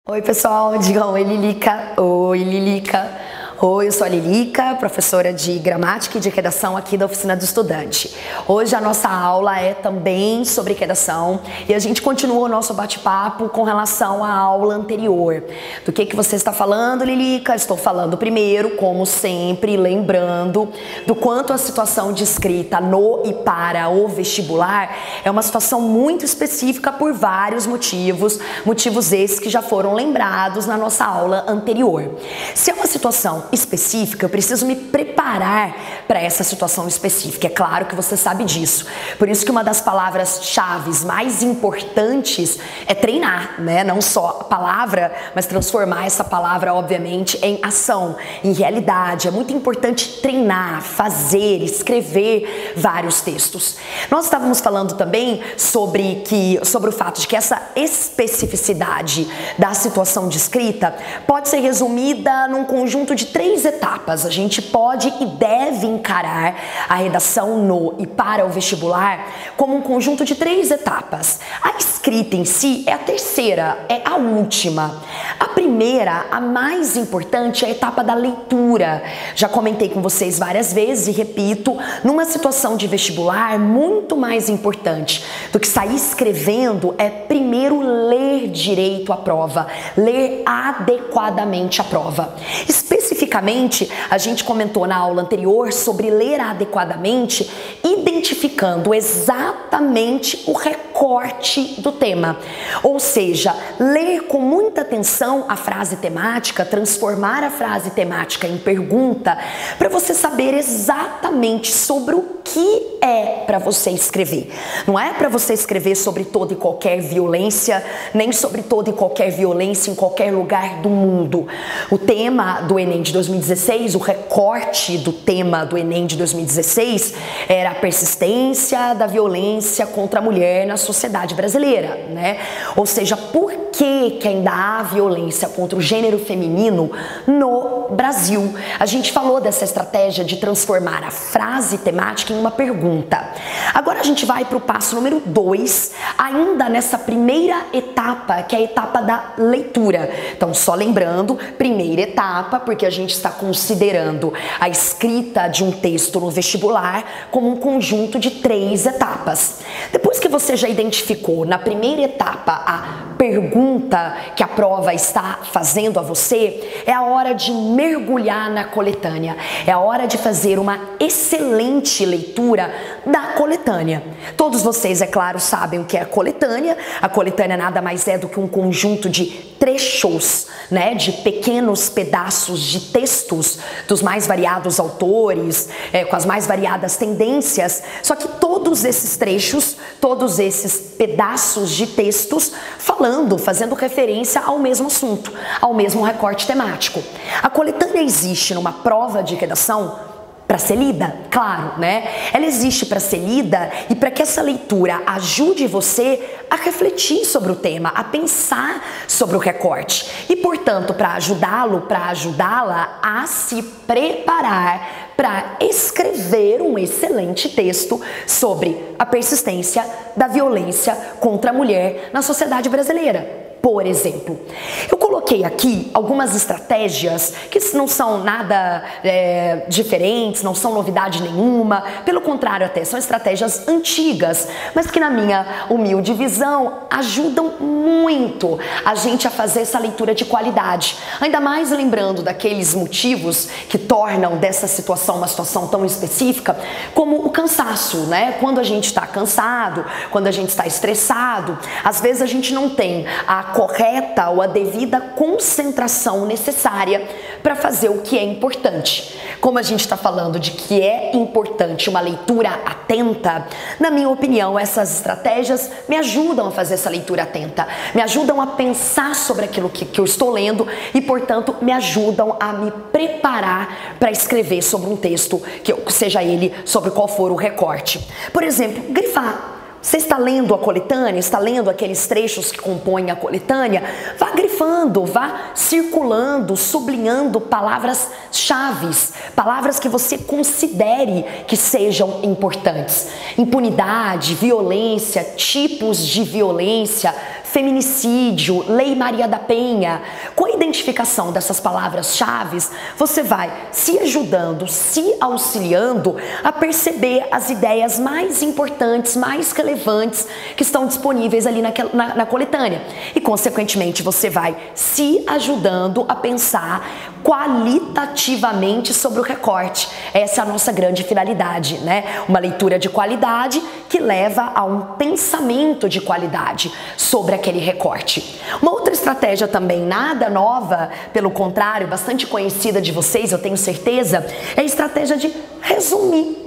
Oi pessoal, digam oi Lilica, oi Lilica. Oi, eu sou a Lilica, professora de gramática e de redação aqui da Oficina do Estudante. Hoje a nossa aula é também sobre redação e a gente continua o nosso bate-papo com relação à aula anterior. Do que você está falando, Lilica? Estou falando primeiro, como sempre, lembrando do quanto a situação de escrita no e para o vestibular é uma situação muito específica por vários motivos esses que já foram lembrados na nossa aula anterior. Se é uma situação específica, eu preciso me preparar para essa situação específica. É claro que você sabe disso. Por isso que uma das palavras-chave mais importantes é treinar, né? Não só a palavra, mas transformar essa palavra, obviamente, em ação, em realidade. É muito importante treinar, fazer, escrever vários textos. Nós estávamos falando também sobre o fato de que essa especificidade da situação de escrita pode ser resumida num conjunto de 3 etapas. A gente pode e deve encarar a redação no e para o vestibular como um conjunto de 3 etapas. A escrita em si é a terceira, é a última. A primeira, a mais importante, é a etapa da leitura. Já comentei com vocês várias vezes e repito, numa situação de vestibular, muito mais importante do que sair escrevendo é primeiro ler direito a prova, ler adequadamente a prova. Especificamente, a gente comentou na aula anterior sobre ler adequadamente, identificando exatamente o recorte do tema. Ou seja, ler com muita atenção a frase temática, transformar a frase temática em pergunta, para você saber exatamente sobre o que é para você escrever. Não é para você escrever sobre toda e qualquer violência, nem sobre toda e qualquer violência em qualquer lugar do mundo. O tema do Enem de 2016, o recorte do tema do Enem de 2016 era a persistência da violência contra a mulher na sociedade brasileira, né? Ou seja, por que ainda há violência contra o gênero feminino no Brasil? A gente falou dessa estratégia de transformar a frase temática em uma pergunta. Agora a gente vai para o passo número 2, ainda nessa primeira etapa, que é a etapa da leitura. Então, só lembrando, primeira etapa, porque a gente está considerando a escrita de um texto no vestibular como um conjunto de 3 etapas. Depois que você já identificou na primeira etapa a pergunta que a prova está fazendo a você, é a hora de mergulhar na coletânea. É a hora de fazer uma excelente leitura da coletânea. Todos vocês, é claro, sabem o que é a coletânea. A coletânea nada mais é do que um conjunto de trechos, né, de pequenos pedaços de textos dos mais variados autores, com as mais variadas tendências, só que todos esses trechos, todos esses pedaços de textos fazendo referência ao mesmo assunto, ao mesmo recorte temático. A coletânea existe numa prova de redação para ser lida, claro, né? Ela existe para ser lida e para que essa leitura ajude você a refletir sobre o tema, a pensar sobre o recorte e, portanto, para ajudá-la a se preparar para escrever um excelente texto sobre a persistência da violência contra a mulher na sociedade brasileira. Por exemplo, eu coloquei aqui algumas estratégias que não são nada diferentes, não são novidade nenhuma, pelo contrário até, são estratégias antigas, mas que na minha humilde visão ajudam muito a gente a fazer essa leitura de qualidade. Ainda mais lembrando daqueles motivos que tornam dessa situação uma situação tão específica, como o cansaço, né? Quando a gente está cansado, quando a gente está estressado, às vezes a gente não tem a correta ou a devida concentração necessária para fazer o que é importante. Como a gente está falando de que é importante uma leitura atenta, na minha opinião, essas estratégias me ajudam a fazer essa leitura atenta, me ajudam a pensar sobre aquilo que eu estou lendo e, portanto, me ajudam a me preparar para escrever sobre um texto, seja ele sobre qual for o recorte. Por exemplo, grifar. Você está lendo a coletânea, está lendo aqueles trechos que compõem a coletânea, vá grifando, vá circulando, sublinhando palavras-chave, palavras que você considere que sejam importantes. Impunidade, violência, tipos de violência, feminicídio, Lei Maria da Penha. Com a identificação dessas palavras-chave, você vai se ajudando, se auxiliando a perceber as ideias mais importantes, mais relevantes que estão disponíveis ali na coletânea. E, consequentemente, você vai se ajudando a pensar qualitativamente sobre o recorte. Essa é a nossa grande finalidade, né? Uma leitura de qualidade que leva a um pensamento de qualidade sobre aquele recorte. Uma outra estratégia também nada nova, pelo contrário, bastante conhecida de vocês, eu tenho certeza, é a estratégia de resumir.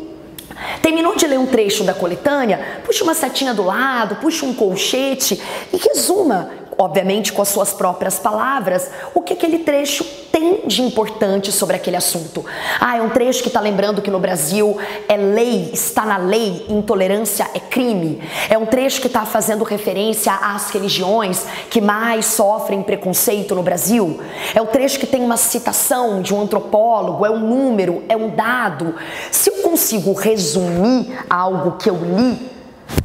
Terminou de ler um trecho da coletânea? Puxa uma setinha do lado, puxa um colchete e resuma, obviamente com as suas próprias palavras, o que aquele trecho tem de importante sobre aquele assunto. É um trecho que está lembrando que no Brasil é lei, está na lei, intolerância é crime. É um trecho que está fazendo referência às religiões que mais sofrem preconceito no Brasil. É um trecho que tem uma citação de um antropólogo, é um número, é um dado. Se eu consigo resumir algo que eu li,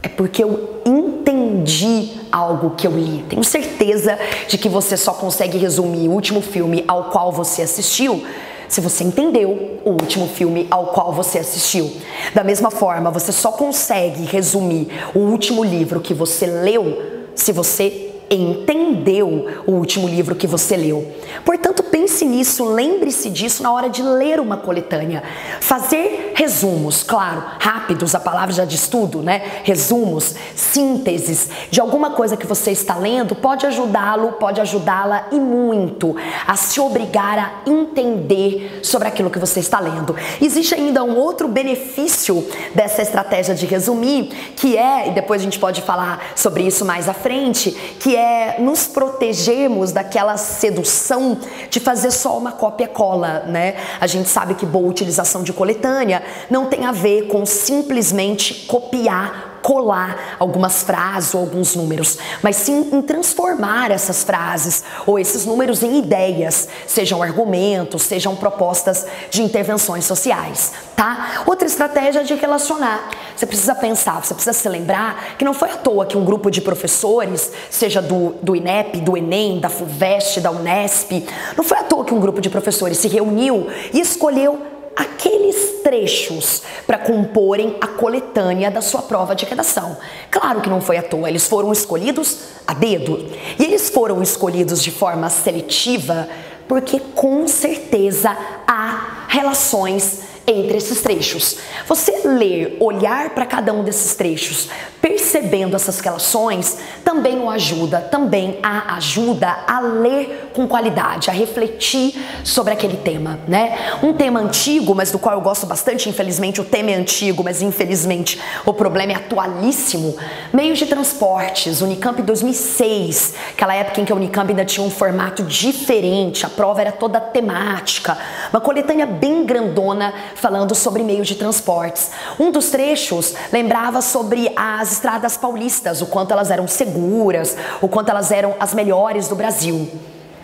é porque eu entendi algo que eu li. Tenho certeza de que você só consegue resumir o último filme ao qual você assistiu se você entendeu o último filme ao qual você assistiu. Da mesma forma, você só consegue resumir o último livro que você leu se você entendeu o último livro que você leu. Portanto, pense nisso, lembre-se disso na hora de ler uma coletânea. Fazer resumos, claro, rápidos, a palavra já diz tudo, né? Resumos, sínteses de alguma coisa que você está lendo pode ajudá-lo, pode ajudá-la e muito a se obrigar a entender sobre aquilo que você está lendo. Existe ainda um outro benefício dessa estratégia de resumir, que é, e depois a gente pode falar sobre isso mais à frente, que é nos protegermos daquela sedução de fazer só uma cópia-cola, né? A gente sabe que boa utilização de coletânea não tem a ver com simplesmente copiar, colar algumas frases ou alguns números, mas sim em transformar essas frases ou esses números em ideias, sejam argumentos, sejam propostas de intervenções sociais, tá? Outra estratégia é de relacionar. Você precisa pensar, você precisa se lembrar que não foi à toa que um grupo de professores, seja do INEP, do Enem, da FUVEST, da Unesp, não foi à toa que um grupo de professores se reuniu e escolheu aqueles trechos para comporem a coletânea da sua prova de redação. Claro que não foi à toa, eles foram escolhidos a dedo. E eles foram escolhidos de forma seletiva porque com certeza há relações entre esses trechos. Você ler, olhar para cada um desses trechos, percebendo essas relações, também o ajuda, também a ajuda a ler com qualidade, a refletir sobre aquele tema, né? Um tema antigo, mas do qual eu gosto bastante, infelizmente o tema é antigo, mas infelizmente o problema é atualíssimo. Meios de transportes, Unicamp 2006, aquela época em que a Unicamp ainda tinha um formato diferente, a prova era toda temática, uma coletânea bem grandona falando sobre meios de transportes. Um dos trechos lembrava sobre as estradas paulistas, o quanto elas eram seguras, o quanto elas eram as melhores do Brasil.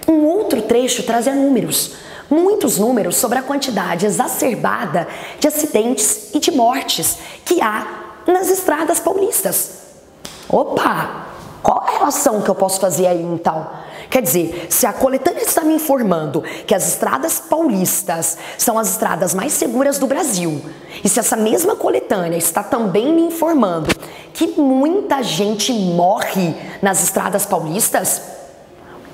Um outro trecho trazia números, muitos números sobre a quantidade exacerbada de acidentes e de mortes que há nas estradas paulistas. Opa! Qual a relação que eu posso fazer aí então? Quer dizer, se a coletânea está me informando que as estradas paulistas são as estradas mais seguras do Brasil, e se essa mesma coletânea está também me informando que muita gente morre nas estradas paulistas,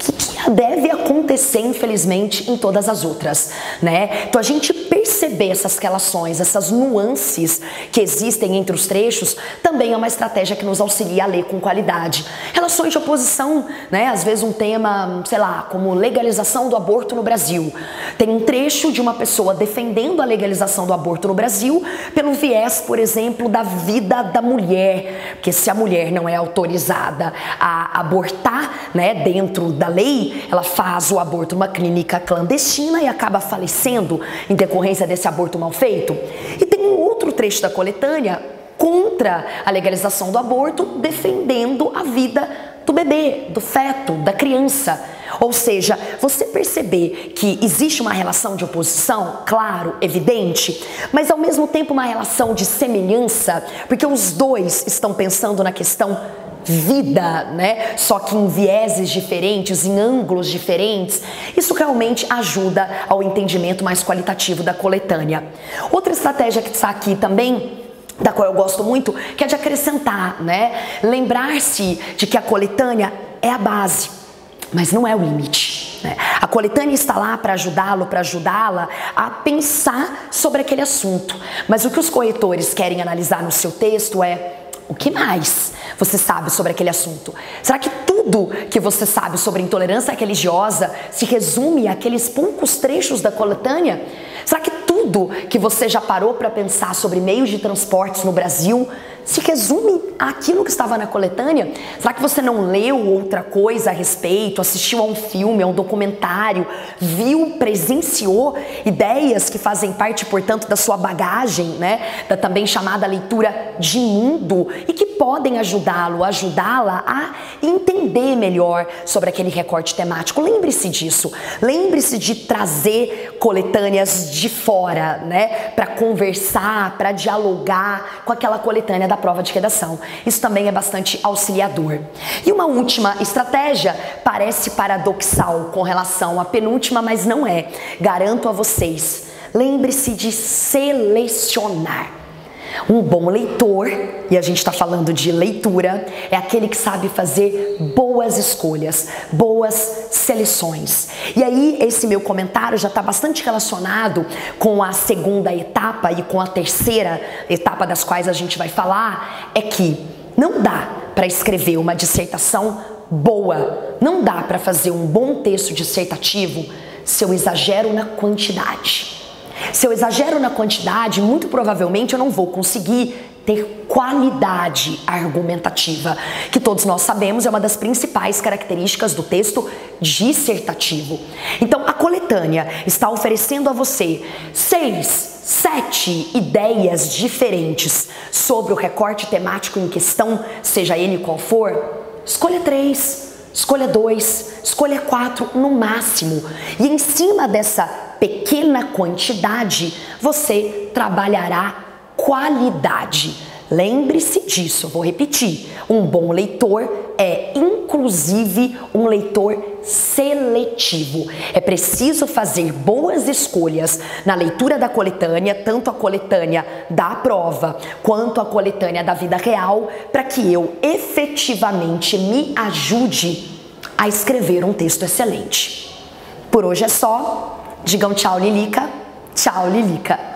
o que deve acontecer, infelizmente, em todas as outras, né? Então a gente perceber essas relações, essas nuances que existem entre os trechos, também é uma estratégia que nos auxilia a ler com qualidade. Relações de oposição, né? Às vezes um tema, sei lá, como legalização do aborto no Brasil. Tem um trecho de uma pessoa defendendo a legalização do aborto no Brasil pelo viés, por exemplo, da vida da mulher, porque se a mulher não é autorizada a abortar, né, dentro da lei, ela faz o aborto numa clínica clandestina e acaba falecendo em decorrência desse aborto mal feito. E tem um outro trecho da coletânea contra a legalização do aborto, defendendo a vida do bebê, do feto, da criança. Ou seja, você perceber que existe uma relação de oposição, claro, evidente, mas ao mesmo tempo uma relação de semelhança, porque os dois estão pensando na questão vida, né? Só que em vieses diferentes, em ângulos diferentes. Isso realmente ajuda ao entendimento mais qualitativo da coletânea. Outra estratégia que está aqui também, da qual eu gosto muito, que é de acrescentar, né? Lembrar-se de que a coletânea é a base, mas não é o limite, né? A coletânea está lá para ajudá-lo, para ajudá-la a pensar sobre aquele assunto. Mas o que os corretores querem analisar no seu texto é: o que mais você sabe sobre aquele assunto? Será que tudo que você sabe sobre intolerância religiosa se resume àqueles poucos trechos da coletânea? Será que tudo que você já parou para pensar sobre meios de transportes no Brasil se resume àquilo que estava na coletânea? Será que você não leu outra coisa a respeito, assistiu a um filme, a um documentário, viu, presenciou ideias que fazem parte, portanto, da sua bagagem, né? Da também chamada leitura de mundo, e que podem ajudá-lo, ajudá-la a entender melhor sobre aquele recorte temático. Lembre-se disso. Lembre-se de trazer coletâneas de fora, né? Para conversar, para dialogar com aquela coletânea da prova de redação. Isso também é bastante auxiliador. E uma última estratégia parece paradoxal com relação à penúltima, mas não é. Garanto a vocês, lembre-se de selecionar. Um bom leitor, e a gente está falando de leitura, é aquele que sabe fazer boas escolhas, boas seleções. E aí, esse meu comentário já está bastante relacionado com a segunda etapa e com a terceira etapa das quais a gente vai falar, é que não dá para escrever uma dissertação boa, não dá para fazer um bom texto dissertativo se eu exagero na quantidade. Se eu exagero na quantidade, muito provavelmente eu não vou conseguir ter qualidade argumentativa, que todos nós sabemos é uma das principais características do texto dissertativo. Então, a coletânea está oferecendo a você 6, 7 ideias diferentes sobre o recorte temático em questão, seja ele qual for. Escolha 3, escolha 2, escolha 4 no máximo. E em cima dessa pequena quantidade, você trabalhará qualidade. Lembre-se disso, vou repetir. Um bom leitor é, inclusive, um leitor seletivo. É preciso fazer boas escolhas na leitura da coletânea, tanto a coletânea da prova quanto a coletânea da vida real, para que eu efetivamente me ajude a escrever um texto excelente. Por hoje é só. Digam tchau, Lilica. Tchau, Lilica.